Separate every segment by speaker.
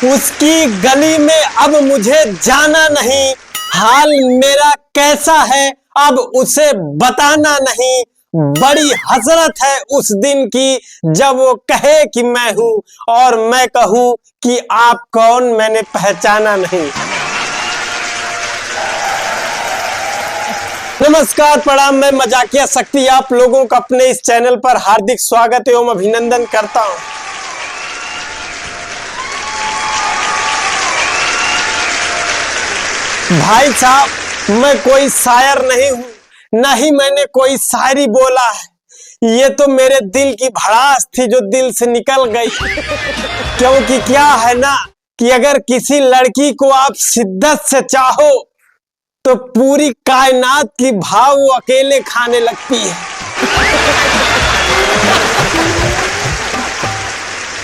Speaker 1: उसकी गली में अब मुझे जाना नहीं, हाल मेरा कैसा है अब उसे बताना नहीं। बड़ी हसरत है उस दिन की जब वो कहे कि मैं हूं और मैं कहूं कि आप कौन, मैंने पहचाना नहीं। नमस्कार, प्रणाम, मैं मजाकिया शक्ति आप लोगों का अपने इस चैनल पर हार्दिक स्वागत एवं अभिनंदन करता हूं। भाई साहब, मैं कोई शायर नहीं हूं, न ही मैंने कोई शायरी बोला है। ये तो मेरे दिल की भड़ास थी जो दिल से निकल गई। क्योंकि क्या है ना कि अगर किसी लड़की को आप शिद्दत से चाहो तो पूरी कायनात की भाव वो अकेले खाने लगती है।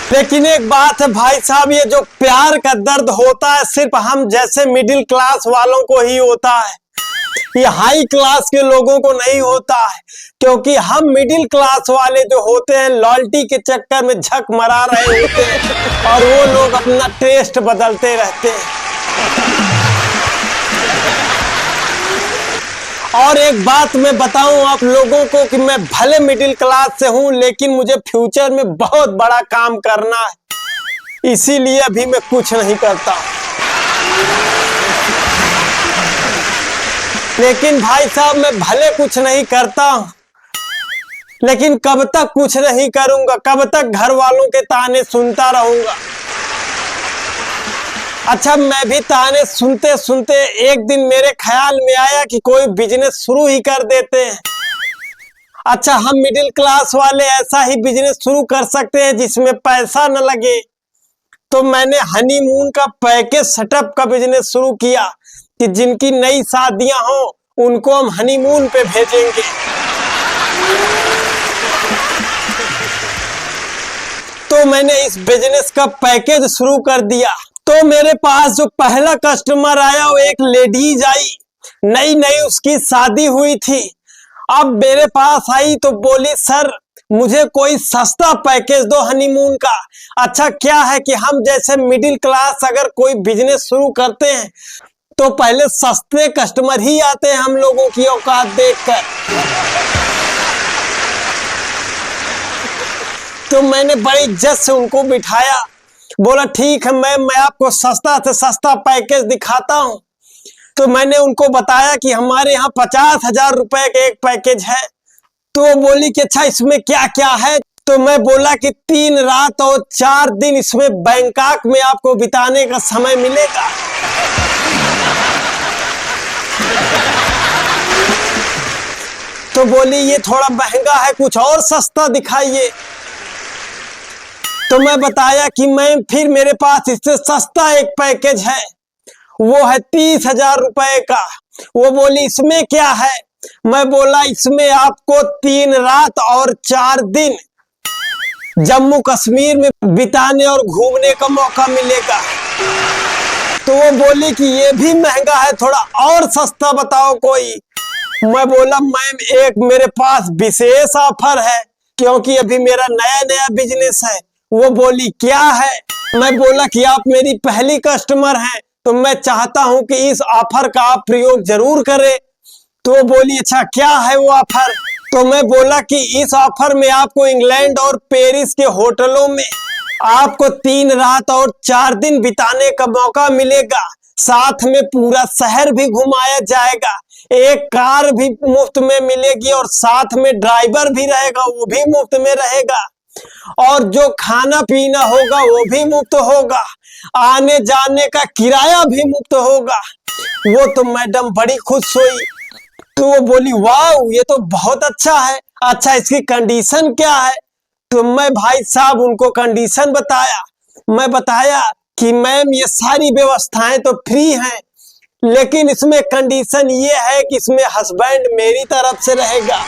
Speaker 1: लेकिन एक बात है भाई साहब, ये जो प्यार का दर्द होता है सिर्फ हम जैसे मिडिल क्लास वालों को ही होता है, ये हाई क्लास के लोगों को नहीं होता है। क्योंकि हम मिडिल क्लास वाले जो होते हैं लॉयल्टी के चक्कर में झक मरा रहे होते हैं और वो लोग अपना टेस्ट बदलते रहते हैं। और एक बात मैं बताऊं आप लोगों को कि मैं भले मिडिल क्लास से हूं, लेकिन मुझे फ्यूचर में बहुत बड़ा काम करना है, इसीलिए अभी मैं कुछ नहीं करता। लेकिन भाई साहब, मैं भले कुछ नहीं करता हूं, लेकिन कब तक कुछ नहीं करूंगा, कब तक घर वालों के ताने सुनता रहूंगा। अच्छा, मैं भी ताने सुनते सुनते एक दिन मेरे ख्याल में आया कि कोई बिजनेस शुरू ही कर देते हैं। अच्छा, हम मिडिल क्लास वाले ऐसा ही बिजनेस शुरू कर सकते हैं जिसमें पैसा न लगे। तो मैंने हनीमून का पैकेज सेटअप का बिजनेस शुरू किया कि जिनकी नई शादियां हो उनको हम हनीमून पे भेजेंगे। तो मैंने इस बिजनेस का पैकेज शुरू कर दिया। तो मेरे पास जो पहला कस्टमर आया वो एक लेडीज आई, नई नई उसकी शादी हुई थी। अब मेरे पास आई तो बोली, सर मुझे कोई सस्ता पैकेज दो हनीमून का। अच्छा, क्या है कि हम जैसे मिडिल क्लास अगर कोई बिजनेस शुरू करते हैं तो पहले सस्ते कस्टमर ही आते हैं हम लोगों की औकात देखकर। तो मैंने बड़ी इज्जत से उनको बिठाया, बोला ठीक है मैम, मैं आपको सस्ता से सस्ता पैकेज दिखाता हूं। तो मैंने उनको बताया कि हमारे यहाँ 50,000 रुपए का एक पैकेज है। तो वो बोली कि अच्छा इसमें क्या क्या है। तो मैं बोला कि 3 रात और 4 दिन इसमें बैंकॉक में आपको बिताने का समय मिलेगा। तो बोली ये थोड़ा महंगा है, कुछ और सस्ता दिखाइए। तो मैं बताया कि मैम फिर मेरे पास इससे सस्ता एक पैकेज है, वो है 30,000 रुपए का। वो बोली इसमें क्या है। मैं बोला इसमें आपको 3 रात और 4 दिन जम्मू कश्मीर में बिताने और घूमने का मौका मिलेगा। तो वो बोली कि ये भी महंगा है, थोड़ा और सस्ता बताओ कोई। मैं बोला मैम एक मेरे पास विशेष ऑफर है, क्योंकि अभी मेरा नया नया बिजनेस है। वो बोली क्या है। मैं बोला कि आप मेरी पहली कस्टमर हैं तो मैं चाहता हूं कि इस ऑफर का आप प्रयोग जरूर करें। तो वो बोली अच्छा क्या है वो ऑफर। तो मैं बोला कि इस ऑफर में आपको इंग्लैंड और पेरिस के होटलों में आपको 3 रात और 4 दिन बिताने का मौका मिलेगा, साथ में पूरा शहर भी घुमाया जाएगा, एक कार भी मुफ्त में मिलेगी और साथ में ड्राइवर भी रहेगा, वो भी मुफ्त में रहेगा, और जो खाना पीना होगा वो भी मुफ्त होगा, आने जाने का किराया भी मुफ्त होगा। वो तो मैडम बड़ी खुश हुई। तो वो बोली वाह ये तो बहुत अच्छा है। अच्छा इसकी कंडीशन क्या है। तो मैं भाई साहब उनको कंडीशन बताया। मैं बताया कि मैम ये सारी व्यवस्थाएं तो फ्री हैं, लेकिन इसमें कंडीशन ये है कि इसमें हस्बैंड मेरी तरफ से रहेगा।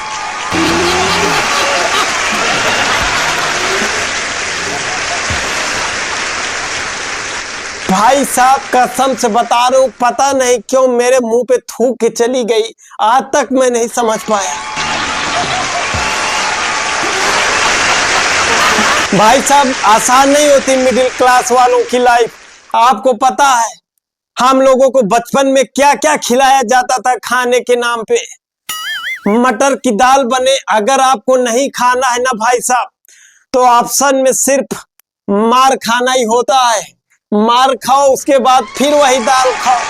Speaker 1: भाई साहब कसम से बता रहा हूं, पता नहीं क्यों मेरे मुंह पे थूक के चली गई, आज तक मैं नहीं समझ पाया। भाई साहब आसान नहीं होती मिडिल क्लास वालों की लाइफ, आपको पता है हम लोगों को बचपन में क्या क्या खिलाया जाता था खाने के नाम पे? मटर की दाल बने, अगर आपको नहीं खाना है ना भाई साहब, तो ऑप्शन में सिर्फ मार खाना ही होता है। मार खाओ, उसके बाद फिर वही दाल खाओ।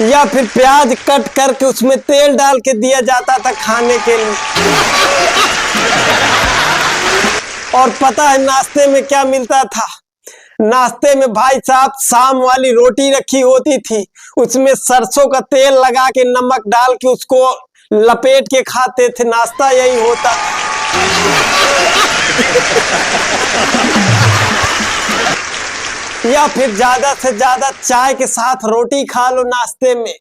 Speaker 1: या फिर प्याज कट करके उसमें तेल डाल के दिया जाता था खाने के लिए। और पता है नाश्ते में क्या मिलता था? नाश्ते में भाई साहब शाम वाली रोटी रखी होती थी, उसमें सरसों का तेल लगा के नमक डाल के उसको लपेट के खाते थे। नाश्ता यही होता था। या फिर ज्यादा से ज्यादा चाय के साथ रोटी खा लो नाश्ते में।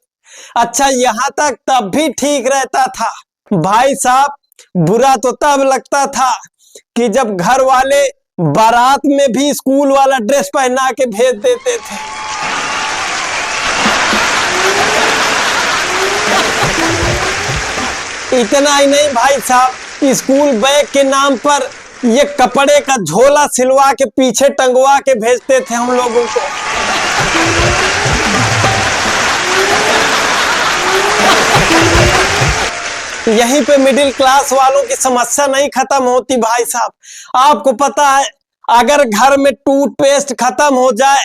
Speaker 1: अच्छा, यहाँ तक तब भी ठीक रहता था भाई साहब। बुरा तो तब लगता था कि जब घर वाले बारात में भी स्कूल वाला ड्रेस पहना के भेज देते थे। इतना ही नहीं भाई साहब, स्कूल बैग के नाम पर ये कपड़े का झोला सिलवा के पीछे टंगवा के भेजते थे हम लोगों को। यहीं पे मिडिल क्लास वालों की समस्या नहीं खत्म होती भाई साहब। आपको पता है अगर घर में टूथपेस्ट खत्म हो जाए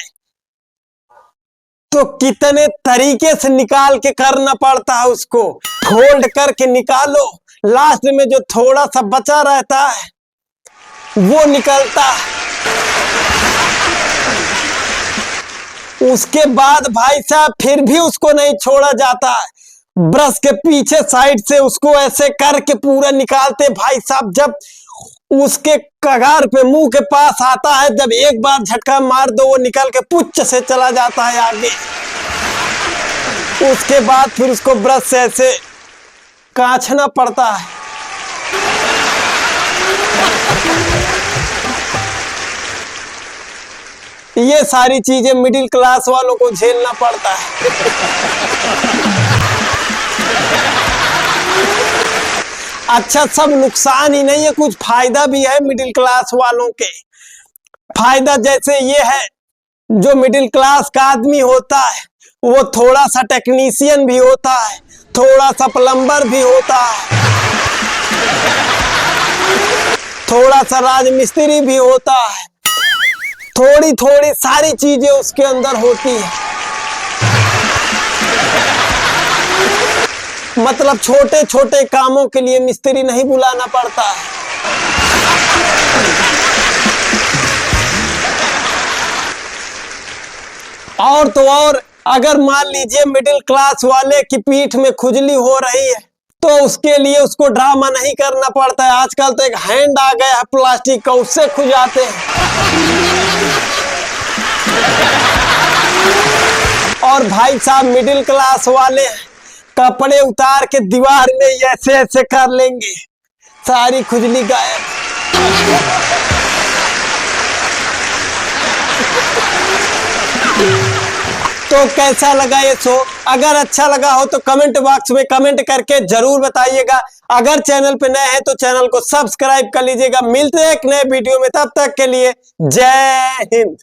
Speaker 1: तो कितने तरीके से निकाल के करना पड़ता है। उसको फोल्ड करके निकालो, लास्ट में जो थोड़ा सा बचा रहता है वो निकलता है। उसके बाद भाई साहब फिर भी उसको नहीं छोड़ा जाता है। ब्रश के पीछे साइड से उसको ऐसे करके पूरा निकालते भाई साहब। जब उसके कगार पे मुंह के पास आता है, जब एक बार झटका मार दो वो निकल के पुच्छ से चला जाता है आगे। उसके बाद फिर उसको ब्रश से ऐसे काछना पड़ता है। ये सारी चीजें मिडिल क्लास वालों को झेलना पड़ता है। अच्छा, सब नुकसान ही नहीं है, कुछ फायदा भी है मिडिल क्लास वालों के। फायदा जैसे ये है, जो मिडिल क्लास का आदमी होता है वो थोड़ा सा टेक्नीशियन भी होता है, थोड़ा सा प्लम्बर भी होता है, थोड़ा सा राजमिस्त्री भी होता है, थोड़ी थोड़ी सारी चीजें उसके अंदर होती है। मतलब छोटे छोटे कामों के लिए मिस्त्री नहीं बुलाना पड़ता है। और तो और, अगर मान लीजिए मिडिल क्लास वाले की पीठ में खुजली हो रही है तो उसके लिए उसको ड्रामा नहीं करना पड़ता है। आजकल तो एक हैंड आ गया है प्लास्टिक का, उससे खुजाते हैं। और भाई साहब मिडिल क्लास वाले कपड़े उतार के दीवार में ऐसे ऐसे कर लेंगे, सारी खुजली गायब। तो कैसा लगा ये शो? अगर अच्छा लगा हो तो कमेंट बॉक्स में कमेंट करके जरूर बताइएगा। अगर चैनल पे नए हैं तो चैनल को सब्सक्राइब कर लीजिएगा। मिलते हैं एक नए वीडियो में, तब तक के लिए जय हिंद।